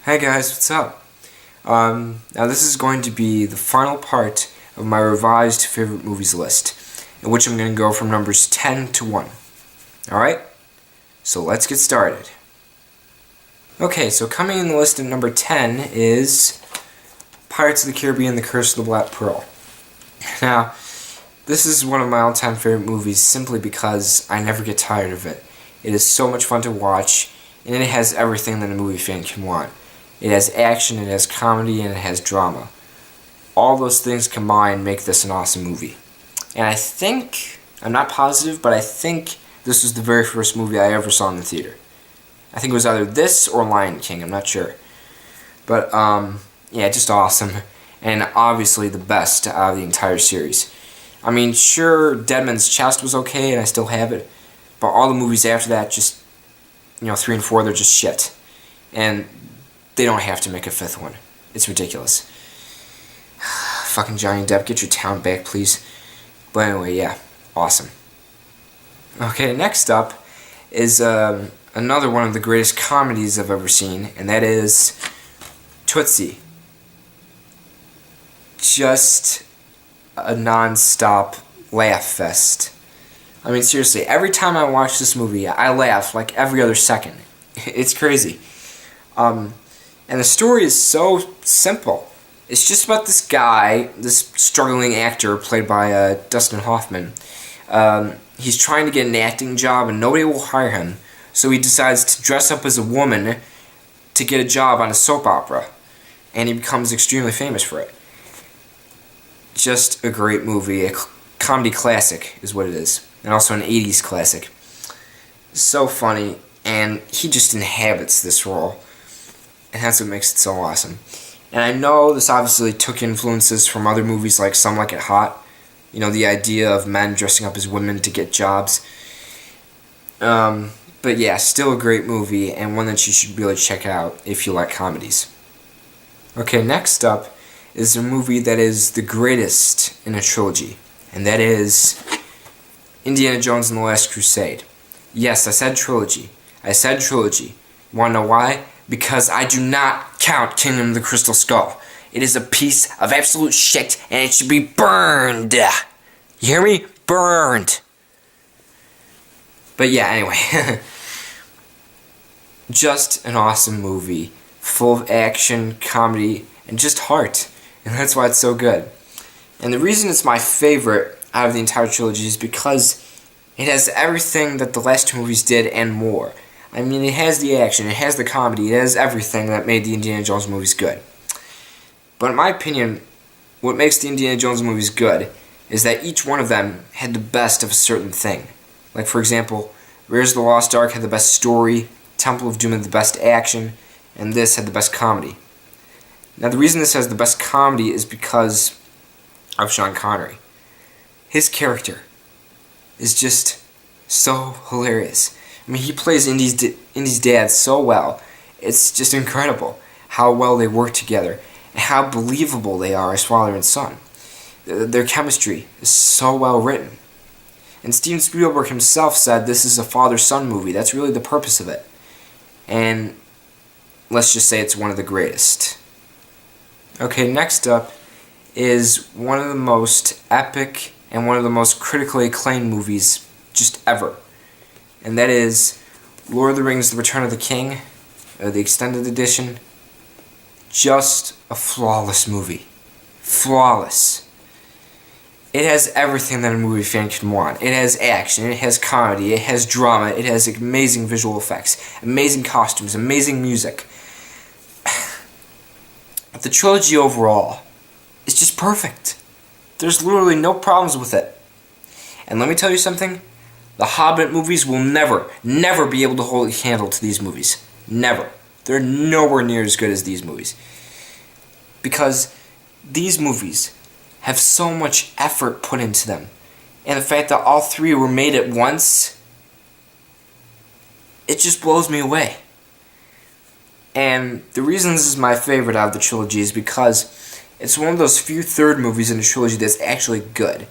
Hey guys, what's up? Now this is going to be the final part of my revised favorite movies list, in which I'm going to go from numbers 10 to 1. Alright? So let's get started. Okay, so coming in the list at number 10 is Pirates of the Caribbean: The Curse of the Black Pearl. Now, this is one of my all-time favorite movies simply because I never get tired of it. It is so much fun to watch, and it has everything that a movie fan can want. It has action, it has comedy, and it has drama. All those things combined make this an awesome movie. And I think, I'm not positive, but I think this was the very first movie I ever saw in the theater. I think it was either this or Lion King, I'm not sure. But, yeah, just awesome. And obviously the best out of the entire series. I mean, sure, Dead Man's Chest was okay, and I still have it. But all the movies after that, just, 3 and 4, they're just shit. And they don't have to make a fifth one. It's ridiculous. Fucking Johnny Depp, get your talent back, please. But anyway, yeah, awesome. Okay, next up is another one of the greatest comedies I've ever seen, and that is Tootsie. Just a non-stop laugh fest. I mean, seriously, every time I watch this movie, I laugh like every other second. It's crazy. And the story is so simple. It's just about this guy, this struggling actor played by Dustin Hoffman. He's trying to get an acting job and nobody will hire him. So he decides to dress up as a woman to get a job on a soap opera. And he becomes extremely famous for it. Just a great movie. A comedy classic is what it is. And also an 80s classic. So funny. And he just inhabits this role. And that's what makes it so awesome. And I know this obviously took influences from other movies like Some Like It Hot. The idea of men dressing up as women to get jobs. But yeah, still a great movie and one that you should really check out if you like comedies. Okay, next up is a movie that is the greatest in a trilogy. And that is Indiana Jones and the Last Crusade. Yes, I said trilogy. I said trilogy. You wanna know why? Because I do not count Kingdom of the Crystal Skull. It is a piece of absolute shit, and it should be burned. You hear me? Burned. But yeah, anyway. Just an awesome movie. Full of action, comedy, and just heart. And that's why it's so good. And the reason it's my favorite out of the entire trilogy is because it has everything that the last two movies did and more. I mean, it has the action, it has the comedy, it has everything that made the Indiana Jones movies good. But in my opinion, what makes the Indiana Jones movies good is that each one of them had the best of a certain thing. Like, for example, Raiders of the Lost Ark had the best story, Temple of Doom had the best action, and this had the best comedy. Now, the reason this has the best comedy is because of Sean Connery. His character is just so hilarious. I mean, he plays Indy's dad so well. It's just incredible how well they work together and how believable they are as father and son. Their chemistry is so well written. And Steven Spielberg himself said this is a father-son movie. That's really the purpose of it. And let's just say it's one of the greatest. Okay, next up is one of the most epic and one of the most critically acclaimed movies just ever. And that is Lord of the Rings: The Return of the King, the extended edition. Just a flawless movie. Flawless. It has everything that a movie fan can want. It has action, it has comedy, it has drama, it has amazing visual effects, amazing costumes, amazing music. The trilogy overall is just perfect. There's literally no problems with it. And let me tell you something. The Hobbit movies will never, never be able to hold a candle to these movies. Never. They're nowhere near as good as these movies. Because these movies have so much effort put into them. And the fact that all three were made at once, it just blows me away. And the reason this is my favorite out of the trilogy is because it's one of those few third movies in the trilogy that's actually good.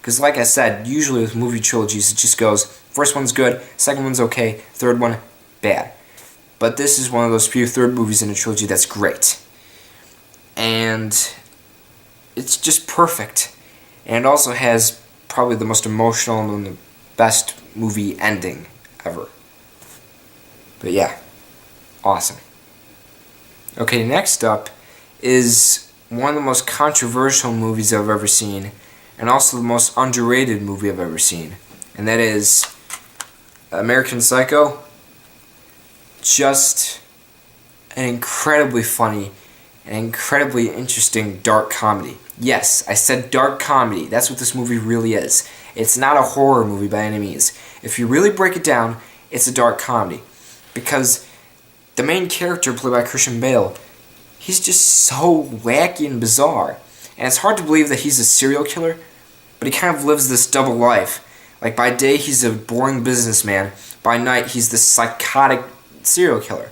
Because like I said, usually with movie trilogies it just goes, first one's good, second one's okay, third one, bad. but this is one of those few third movies in a trilogy that's great. And it's just perfect. And it also has probably the most emotional and the best movie ending ever. But yeah, awesome. Okay, next up is one of the most controversial movies I've ever seen, and also the most underrated movie I've ever seen, and that is American Psycho. Just an incredibly funny and incredibly interesting dark comedy. Yes, I said dark comedy. That's what this movie really is. It's not a horror movie by any means. If you really break it down, it's a dark comedy. Because the main character, played by Christian Bale, he's just so wacky and bizarre. And it's hard to believe that he's a serial killer, but he kind of lives this double life. Like, by day, he's a boring businessman. By night, he's this psychotic serial killer.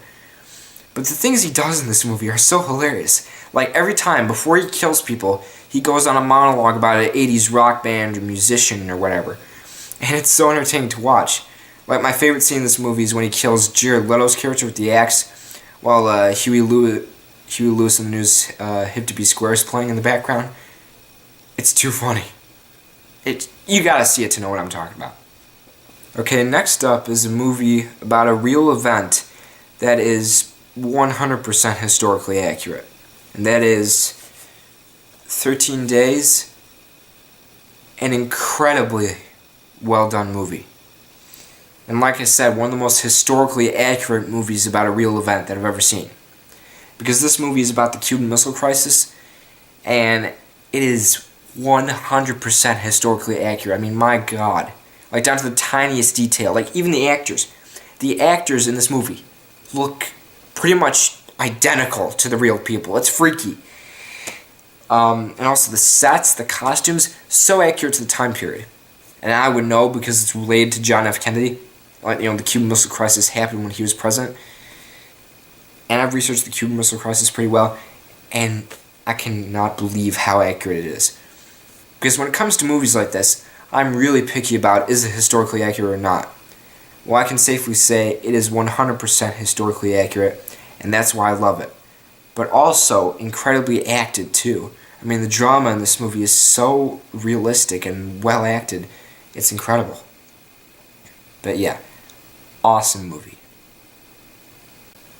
But the things he does in this movie are so hilarious. Like, every time, before he kills people, he goes on a monologue about an 80s rock band or musician or whatever. And it's so entertaining to watch. Like, my favorite scene in this movie is when he kills Jared Leto's character with the axe, while Huey Lewis and the News Hip to Be Square is playing in the background. It's too funny. You gotta see it to know what I'm talking about. Okay, next up is a movie about a real event that is 100% historically accurate. And that is 13 Days, an incredibly well done movie. And like I said, one of the most historically accurate movies about a real event that I've ever seen. Because this movie is about the Cuban Missile Crisis, and it is 100% historically accurate. I mean, my God. Like, down to the tiniest detail. Like, even the actors. The actors in this movie look pretty much identical to the real people. It's freaky. And also the sets, the costumes, so accurate to the time period. And I would know because it's related to John F. Kennedy. Like, the Cuban Missile Crisis happened when he was president. And I've researched the Cuban Missile Crisis pretty well, and I cannot believe how accurate it is. Because when it comes to movies like this, I'm really picky about is it historically accurate or not. Well, I can safely say it is 100% historically accurate, and that's why I love it. But also incredibly acted too. I mean, the drama in this movie is so realistic and well acted. It's incredible. But yeah, awesome movie.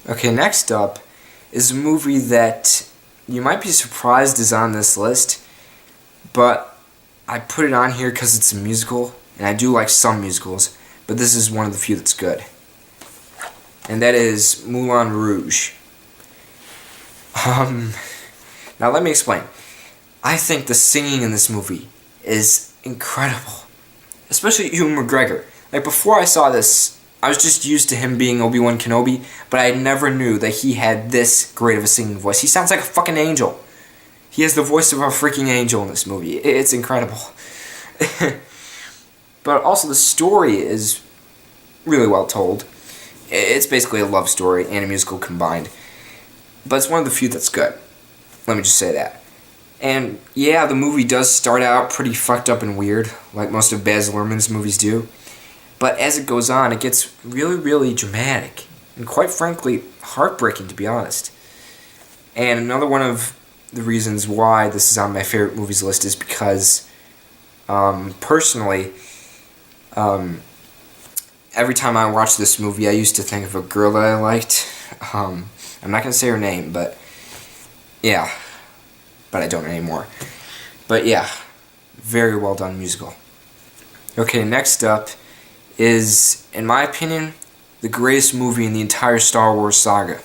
Okay, next up is a movie that you might be surprised is on this list, but I put it on here because it's a musical, and I do like some musicals, but this is one of the few that's good. And that is Moulin Rouge. Now let me explain. I think the singing in this movie is incredible. Especially Ewan McGregor. Like, before I saw this, I was just used to him being Obi-Wan Kenobi, but I never knew that he had this great of a singing voice. He sounds like a fucking angel. He has the voice of a freaking angel in this movie. It's incredible. But also the story is really well told. It's basically a love story and a musical combined. But it's one of the few that's good. Let me just say that. And yeah, the movie does start out pretty fucked up and weird, like most of Baz Luhrmann's movies do. But as it goes on, it gets really, really dramatic. And quite frankly, heartbreaking, to be honest. And another one of the reasons why this is on my favorite movies list is because, personally, every time I watch this movie, I used to think of a girl that I liked. I'm not going to say her name, but yeah. But I don't anymore. But yeah, very well done musical. Okay, next up is, in my opinion, the greatest movie in the entire Star Wars saga.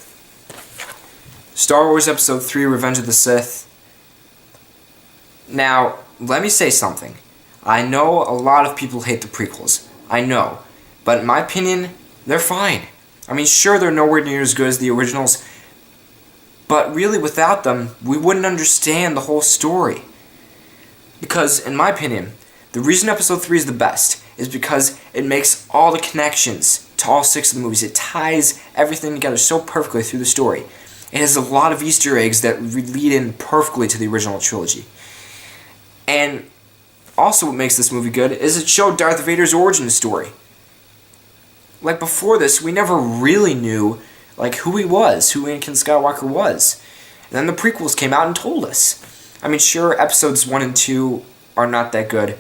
Star Wars Episode 3, Revenge of the Sith. Now, let me say something. I know a lot of people hate the prequels. I know. But in my opinion, they're fine. I mean, sure, they're nowhere near as good as the originals, but really without them, we wouldn't understand the whole story. Because, in my opinion, the reason Episode 3 is the best is because it makes all the connections to all 6 of the movies. It ties everything together so perfectly through the story. It has a lot of Easter eggs that lead in perfectly to the original trilogy. And also what makes this movie good is it showed Darth Vader's origin story. Like, before this, we never really knew like who he was, who Anakin Skywalker was. And then the prequels came out and told us. I mean, sure, episodes 1 and 2 are not that good,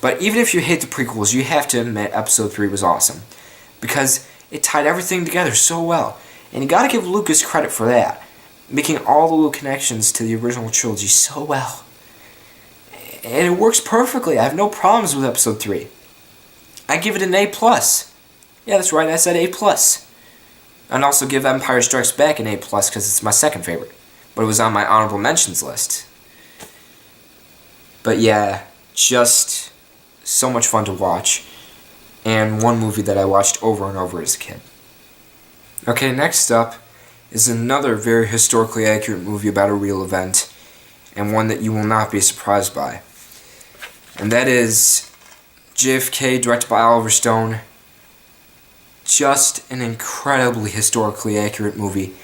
but even if you hate the prequels, you have to admit episode 3 was awesome. Because it tied everything together so well. And you gotta give Lucas credit for that. Making all the little connections to the original trilogy so well. And it works perfectly. I have no problems with episode 3. I give it an A+. Yeah, that's right, I said A+. And also give Empire Strikes Back an A+, because it's my second favorite. But it was on my honorable mentions list. But yeah, just so much fun to watch. And one movie that I watched over and over as a kid. Okay, next up is another very historically accurate movie about a real event, and one that you will not be surprised by. And that is JFK, directed by Oliver Stone. Just an incredibly historically accurate movie.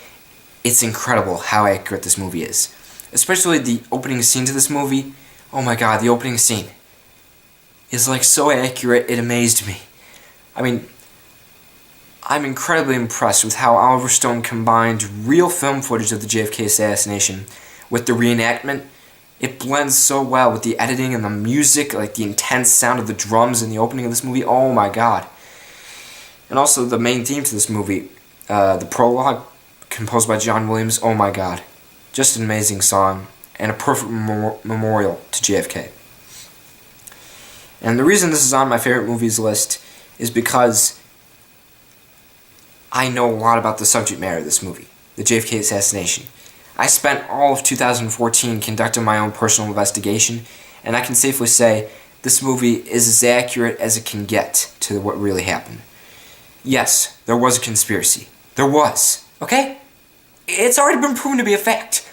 It's incredible how accurate this movie is. Especially the opening scene to this movie. Oh my god, the opening scene is like so accurate, it amazed me. I mean, I'm incredibly impressed with how Oliver Stone combined real film footage of the JFK assassination with the reenactment. It blends so well with the editing and the music, like the intense sound of the drums in the opening of this movie. Oh my god. And also the main theme to this movie, the prologue, composed by John Williams. Oh my god. Just an amazing song, and a perfect memorial to JFK. And the reason this is on my favorite movies list is because I know a lot about the subject matter of this movie, the JFK assassination. I spent all of 2014 conducting my own personal investigation, and I can safely say this movie is as accurate as it can get to what really happened. Yes, there was a conspiracy. There was. Okay? It's already been proven to be a fact.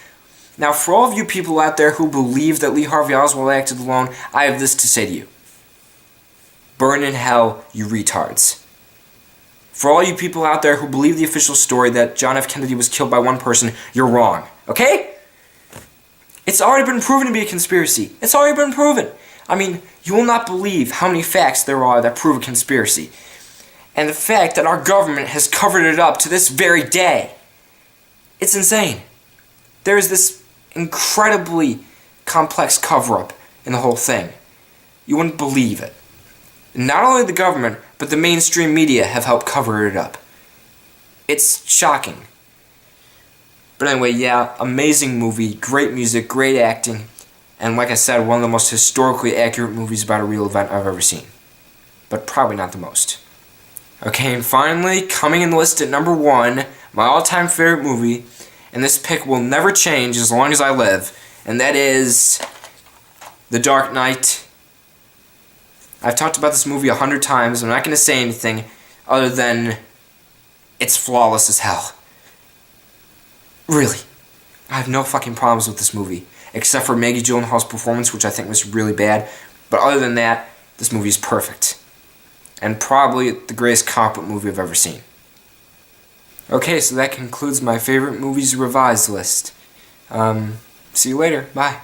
Now, for all of you people out there who believe that Lee Harvey Oswald acted alone, I have this to say to you. Burn in hell, you retards. For all you people out there who believe the official story that John F. Kennedy was killed by one person, you're wrong. Okay? It's already been proven to be a conspiracy. It's already been proven. I mean, you will not believe how many facts there are that prove a conspiracy. And the fact that our government has covered it up to this very day. It's insane. There is this incredibly complex cover-up in the whole thing. You wouldn't believe it. Not only the government, but the mainstream media have helped cover it up. It's shocking. But anyway, yeah, amazing movie, great music, great acting, and like I said, one of the most historically accurate movies about a real event I've ever seen. But probably not the most. Okay, and finally, coming in the list at number 1, my all-time favorite movie, and this pick will never change as long as I live, and that is The Dark Knight. I've talked about this movie 100 times. I'm not going to say anything other than it's flawless as hell. Really. I have no fucking problems with this movie, except for Maggie Gyllenhaal's performance, which I think was really bad. But other than that, this movie is perfect. And probably the greatest comic book movie I've ever seen. Okay, so that concludes my favorite movies revised list. See you later. Bye.